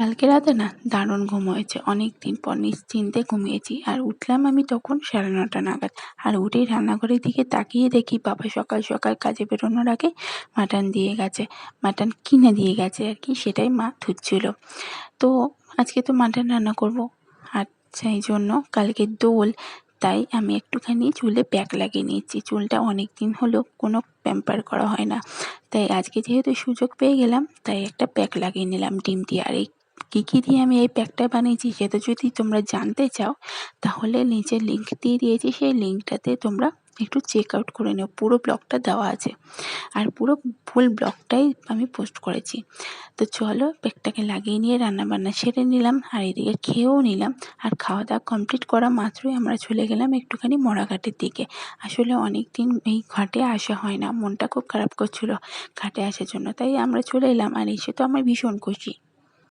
কালকে রাতে না দারুণ ঘুম হয়েছে। অনেকদিন পর নিশ্চিন্তে ঘুমিয়েছি। আর উঠলাম আমি তখন 9:30 নাগাদ। আর উঠেই রান্নাঘরের দিকে তাকিয়ে দেখি বাবা সকাল সকাল কাজে বেরোনোর আগে মাটন দিয়ে গেছে। মাটন কিনে দিয়ে গেছে আর কি, সেটাই মা ধুচ্ছিল। তো আজকে তো মাটন রান্না করব। আর সেই জন্য কালকে দোল, তাই আমি একটুখানি চুলে প্যাক লাগিয়ে নিয়েছি। চুলটা অনেক দিন হলো কোনো প্যাম্পার করা হয় না, তাই আজকে যেহেতু সুযোগ পেয়ে গেলাম তাই একটা প্যাক লাগিয়ে নিলাম ডিম দিয়ে। আর এই কী দিয়ে আমি এই প্যাকটা বানিয়েছি সেটা যদি তোমরা জানতে চাও তাহলে নিচে লিঙ্ক দিয়ে দিয়েছি, সেই লিঙ্কটাতে তোমরা একটু চেক আউট করে নিও। পুরো ব্লগটা দেওয়া আছে আর পুরো ফুল ব্লগটাই আমি পোস্ট করেছি। তো চলো প্যাকটাকে লাগিয়ে নিয়ে রান্নাবান্না সেরে নিলাম আর এদিকে খেয়েও নিলাম। আর খাওয়া দাওয়া কমপ্লিট করা মাত্রই আমরা চলে গেলাম একটুখানি মরাঘাটের দিকে। আসলে অনেক দিন এই ঘাটে আসা হয় না, মনটা খুব খারাপ করছিল ঘাটে আসার জন্য, তাই আমরা চলে এলাম। আর এসে তো আমার ভীষণ খুশি।